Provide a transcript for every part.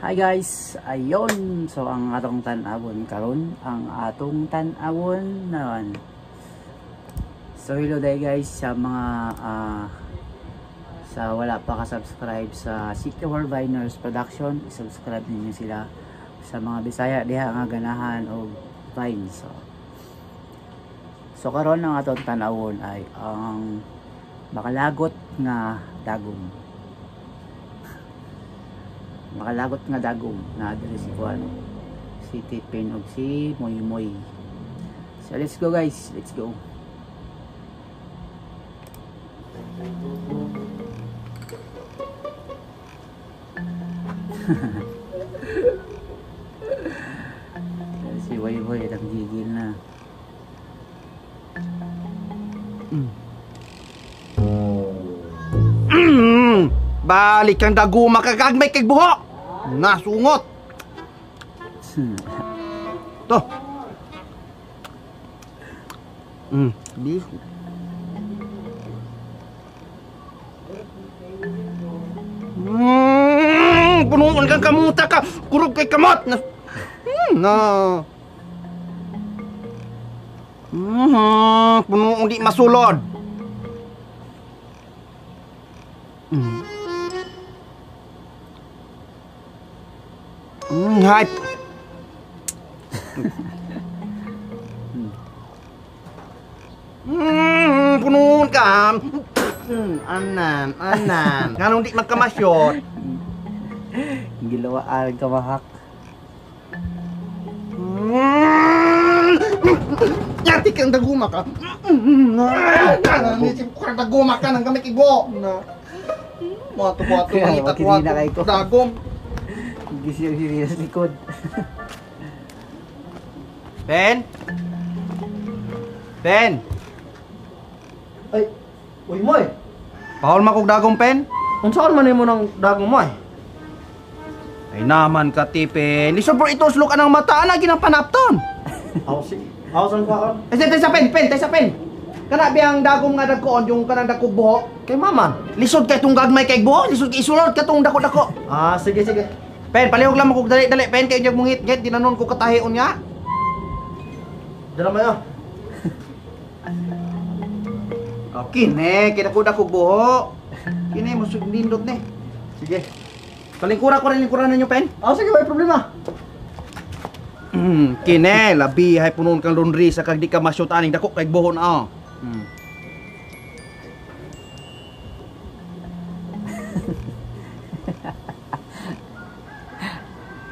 Hi guys, ayon. So ang atong tan-awon karon, naman. So hello day guys sa mga sa wala pa ka-subscribe sa City War Viners Production, subscribe niyo sila. Sa mga Bisaya diha nga ganahan og vines. So karon ang atong tan-awon ay ang makalagot nga dagom. Makalagot nga dagom na diri si Juan, si Tipin ug si Moy Moy. So let's go guys, let's go. Si Moy Moy naggigil na. Balik kang daguma kakagmay kay buhok. Nasungot. To. Di. Punuan kang kamuta ka. Kurog kay kamot. Punuan di masulod. Hype. Punuan ka. Anan. Kanong di magkamasyot. Gilawaan ka mahak. Yati kang daguma ka. Nisip ko kang daguma ka nang gamit igo. Mato-mato mangita ko dagom. Gisi sa likod. Ben? Ay, uy moy. Pahol makog dagong pen? Unsaon man nimo ng dagong moy? Ay naman ka Tipin. Lisod bro ito slok anang mata ana ginang panapton. Hausan ka on. Tay sa pen. Kana biyang dagom nga dagkoon yung kanang dako buhok. Kay maman. Lisod kay tong gagmay kay buhok, lisod kay isulod ka tong dako-dako. Sige. Pen, palihog lang mo kog dali. Pen kay unyag mungit di nanon ko katahion nya. Dala mayo. Okay ne, kinakudako buhok. Kini mo nindot ne. Sige. Palingkura ninyo pen. Sige, may problema. Kine, labi hay punon kang laundry sa kag di ka masyot aning dako kay buhon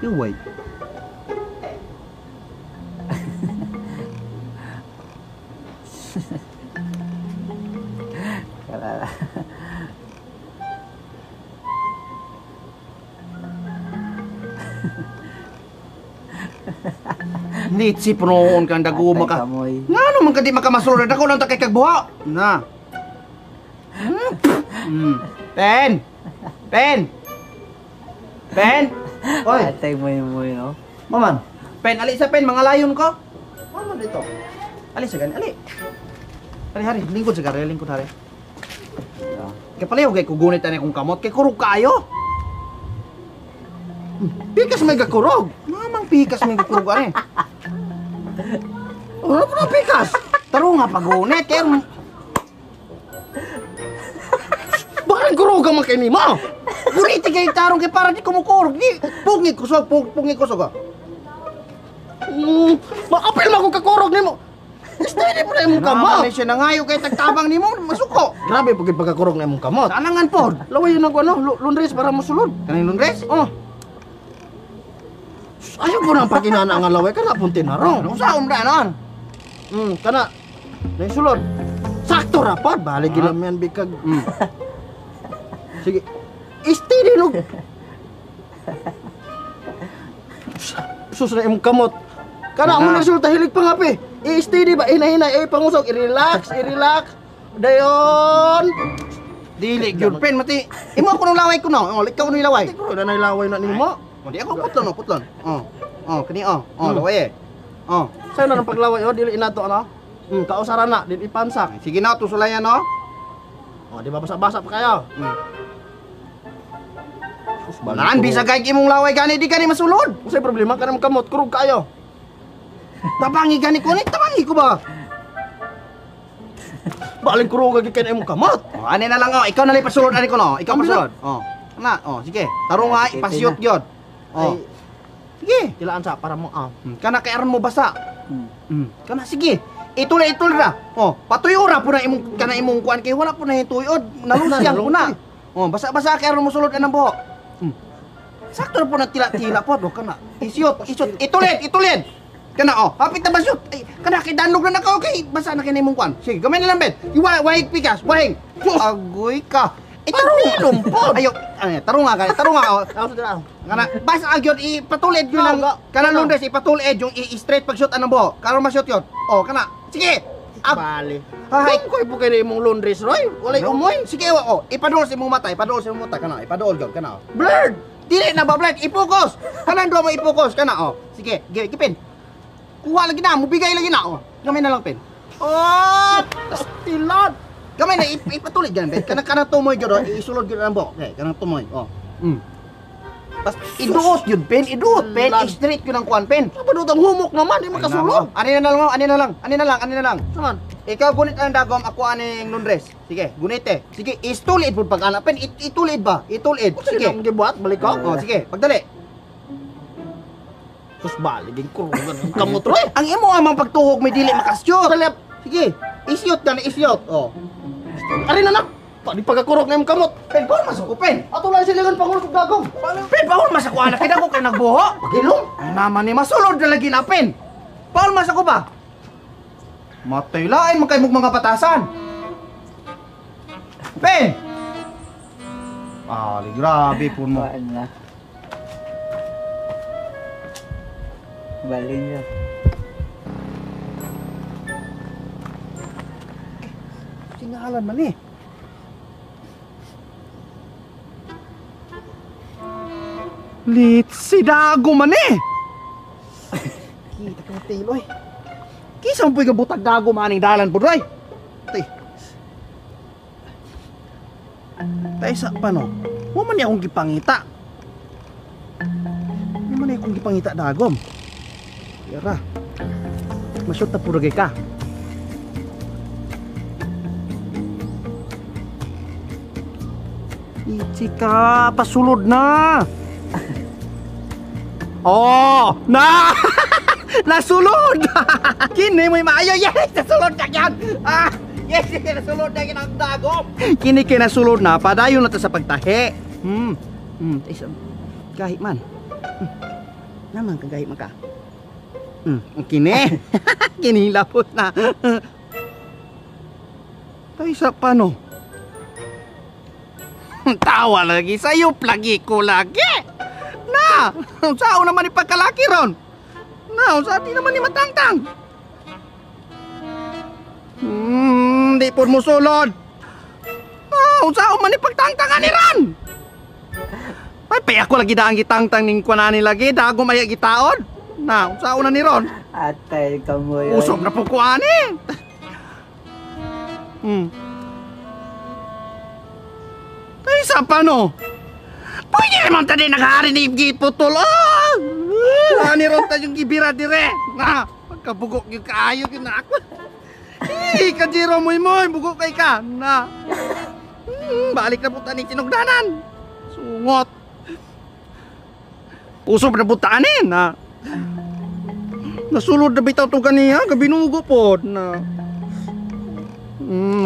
Iway. Kalala. Nitsi punon kang daguma ka. Nga naman ka di makamasulod ako lang ta kay kag buhok. Na. Pen. Oy, Atay mo no. maman. Pen, ali sa pen, mga layon ko. Ano dito? Ali sa gani, ali. Hari, lingkod sa gari, hari. Yeah. Kaya pala yung kugunit na kong kamot, kay kurog kayo. Pikas may gakurog. Mamang pikas may gakurog ani. Ano po na pikas? Taro nga pagunit, kaya... Bakit kurog ang makini mo? Guniti kayo tarong kaya para di kumukurog. Di, pungit kusog ah. Maapil mo akong kakurog ni mo. Steady po na imong kamot. Naman siya nangayo kay tagtabang ni mo, masuko. Grabe pagid pagkakurog na imong kamot. Sanangan po. Laway yun laundries para masulod. Kaning lundres? Ayaw ko nang paginana nga laway kana punti na ro. Ano sa umda noon? Kana sulod. Sakto ra pod balik ginamian bikag. Sige. Steady no. Sus na imong kamot. Kana mo resulta hilig pa nga pe. I-steady ba hinahinay pangusog i-relax. Dayon. Dili gyud pen mati. Imo ko nang laway ko no. Ikaw ni laway. Ko na laway na nimo. Di ako putlon. Kani laway. Sayo na ng paglaway dili inato ano. Kausaran na dili ipansak. Sige na tusulayan no. Di ba basa-basa pa kayo? Naan bisa kay imong laway gani di gani masulod. Unsay problema kanang kamot kurog kayo. Tabangi gani ko ni tabangi ko ba? Baling kurog gid kay imong kamot. Oh, ani na lang oh, ikaw na lang pasulod ani ko no. Ikaw pasulod. Oh. Na, oh sige. Tarong nga ipasiyot gyud. Oh. Ay, Sige. kilaan sa para mo Kana kay aron mo basa. Hmm. Kana sige. Itulid ra. Oh, patuyo ra po na imong kana imong kuan kay wala po na tuyod. Nalusyan po na. Oh, basa-basa kay aron mo sulod anang buhok. Sakto na po na tila-tila po do kana. Isyot. Itulid. Kana oh, hapit na basyot. Ay, kana kay danlog na nakaw kay basa na kay imong kuan. Sige, gamay na lang ben. Wahig pikas, wahig. Agoy ka. Tarong po. Ayo, tarong nga. Oh. Kana basa agyon ipatulid yun lang. Kana Londres ipatulid yung i-straight pag shoot anang buhok. Karon ma-shoot yun. Oh, kana. Sige. Bali. Hay. Koy po kay imong laundries roy. Walay umoy. Sige, oh. Ipaduol sa imong mata, kana. Ipaduol gyud kana. Blurred. Dili na ba blurred? I-focus. Kanang do mo i-focus kana, oh. Sige, gipin. Kuha lagi na, mubigay lagi na, oh. Gamay na lang pin. Oh, tilad. Gamay na ipatulid gan, ben. Kanang tumoy gyud, oh. Isulod gyud ang buhok. Okay, kanang tumoy, oh. Tas iduot yun, pen, i-straight yun ang kuan, pen. Padot ang humok naman, di makasulod. Ani na lang. Saan? Ikaw gunit ang dagom, ako aning Londres. Sige, gunit eh. Sige, istulid po pag anak, pen, itulid ba? Itulid. Sige, Sige. ang gibuhat balik ko. Oh, sige, pagdali. Tus baligin ko kamot roy. Ang imo amang pagtuhog may dili makasyot. Salep. Sige, isyot ka na isyot. Oh. Ari na. Pa di pagkakurok na imong kamot. Pen, paul masako, pen. Ato lang silingan pangulog og dagom. Pen, paul masako anak, kaya ko kay nagbuho. Pagilom. Ay naman ni masulod na lagi na, pen. Paul masako ba? Matay lain man kay mga batasan. Pen! Grabe po mo. Kuhaan na. Balin niya. Singalan man eh. Si Dago man eh. Kita ka tiloy. Kisa mo po'y kabutag Dago maning dalan po, Roy. Tay sa pano? Mo man niya akong gipangita. Mo man niya akong gipangita Dagom. Yara. Masyot na puro gay ka. Ichi ka, pasulod na. Oh, na! Nasulod! Kini mo'y maayo. Yes, nasulod na yan! Yes, nasulod na yan ang Dagom. Kini kinasulod na, padayon na ta sa pagtahi. Kahit man. Naman kagahi man ka. Kini. Kini lapot na. Tay sa pano? Tawa lagi, sayop lagi ko lagi. Na, sao naman ipagkalaki ron? Na, sa di naman ni matangtang. Di po mo sulod. Sao man ipagtangtangan ni ron? Ay, ako lagi daang gitangtang ning kunani lagi, dago maya gitaod. Na, sao na ni ron? Atay ka mo yun. Usok na po kuani. Ay, sa paano? Pwede naman tadi naghari ni giputol. Ani ron ta yung gibira dire. Pagkabugok yung kaayo yun na ako. Kajiro mo'y bugok kay ka. Na. Balik na po tani sinugdanan. Sungot. Usop na po tanin. Na. Nasulod na bitaw to ganiya. Kabinugo po. Na.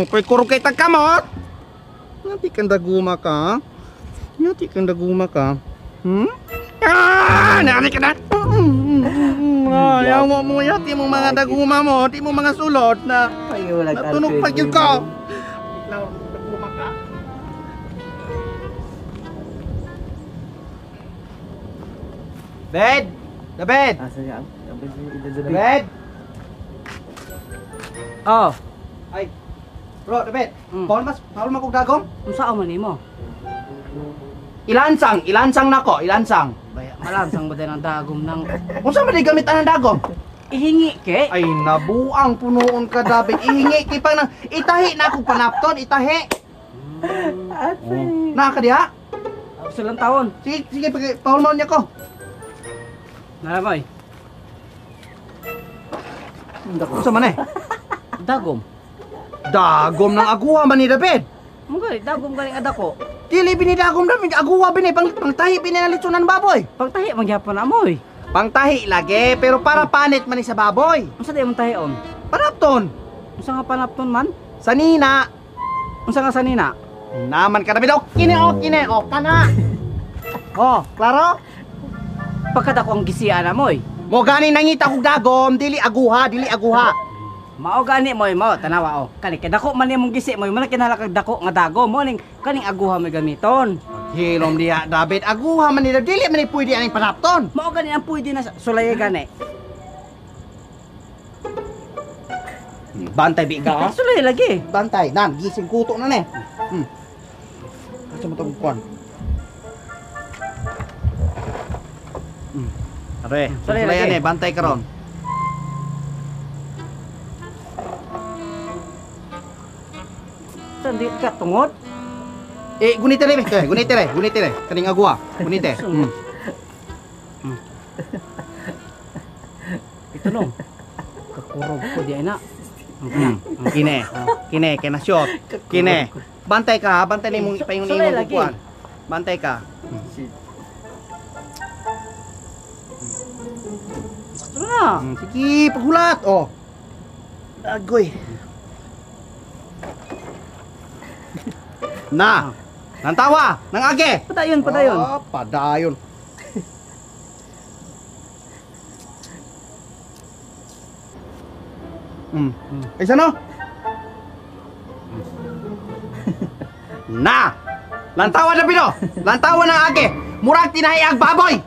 Kay kurog kay tagkamot. Nati kang daguma ka. Nati kang daguma ka. Nari ka na. Ayaw mo yati mong mga daguma mo. Di mo mga sulot na. Natunog pa yun ka. Daguma ka. Bed! The bed! Asa niya? The bed! Oh, Ay! Bro, the bed! Paul man kong dagom? unsa man nimo? Ilansang nako, ilansang. Baya malansang ba ng dagom nang Unsa man gamit ang dagom? ihingi ke? Ay nabuang punoon ka David. Ihingi kay pang itahi na akong panapton, itahi. Atay. Na ka diha? Sulang taon. Sige, sige, pahulmaon niya ko. Nalamoy. Sa man eh? Dagom. Dagom ng aguha man ni David. Mo gali dagom galing adako. Dili binidagom David, aguha bini pangtahi bini ng litsunan baboy. Pagtahi man gyapon amoy. Pangtahi lagi, pero para panit man ni sa baboy. Unsa di man tahion? Panapton. Unsa nga panapton man? Sa nina. Unsa nga sanina? Naman ka David. Kine, kana. Oh, klaro? Pagkadako ang gisian amoy. Mo gani nangita kog dagom, dili aguha. Mao gani moy mo tanawa o. Kani kay dako man imong gisi moy man kinahanglan kag dako nga dago mo ning kaning aguha mo gamiton. Hilom diha David, aguha man ni David, dili man ni pwede aning panapton. Mao gani ang pwede na sulay gani. Bantay bi ka. Sulay lagi. Bantay, nan gising kuto na ni. Asa mo tong kuan? Are, Sulay sulay lagi. ani, bantay karon. Sandi ka tungod. Gunite re, gunite re. Kaning aguha, gunite. Ito no. Kakurog ko di ay na. Kine, kena shot. Kine. Bantay ka, ha? Bantay ni mong ipayong Sulay imong lagi. kuan. Bantay ka. Ano na? Sige, paghulat. Oh. Agoy. Na. Nantawa, nang age. Padayon. Ah, padayon. Isa no? Na. Lantawa na pino. Lantawa ng age. Murag tinahiag baboy.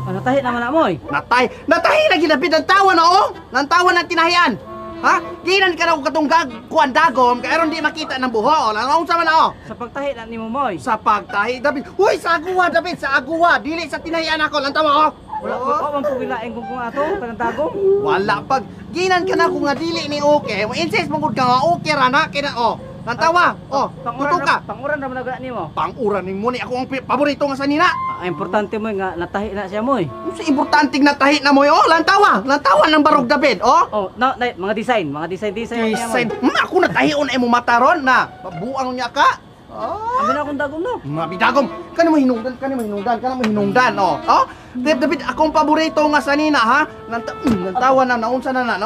Ano tahi naman amoy? Natahi lagi na pinantawa na oh. Lantawa ng tinahian. Ha? Ginan ka na katong kuan dagom kay aron di makita ng buho. Ano sa man oh? Sa pagtahi na nimo moy. Sa pagtahi David. Uy, sa aguwa David, sa aguwa. Dili sa tinahian ako. Lantawa oh. Wala ko man pugilain kung ato kanang dagom. Wala pag ginan ka na kung nga dili ni okay. Mo insist mo gud ka nga okay ra na kina oh. Lantawa. Oh, tuto ka. Panguran ra man agad nimo. Panguran ning mo ni ako ang paborito nga sa nina. Ang importante mo nga natahi na siya moy. Sa importanteng natahi na mo oh. Lantawa ng barog David oh. Oh, na mga design niya Design. Ako natahion ay mo mataron na. Pabuang niya ka. Oh. Abi na akong dagom no. Mabidagom. Kani mo hinungdan, oh. Oh, David, akong paborito nga sa nina, ha? Nantawa na, naunsa na.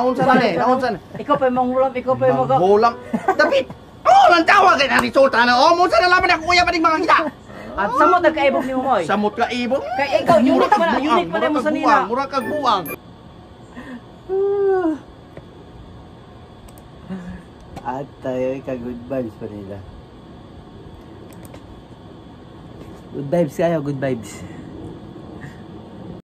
Ikaw pa manghulam, ikaw pa mag Bolam. David, oh, nantawa kay na resulta na. Oh, munsa na laban ako kuya pa ning mga kita. At samot nagkaibog nimo moy. Samot ka ibon. Kay ikaw unit pa na mo sa nina. Mura kag buang. At tayo ka-good vibes pa nila. Good vibes kayo, good vibes.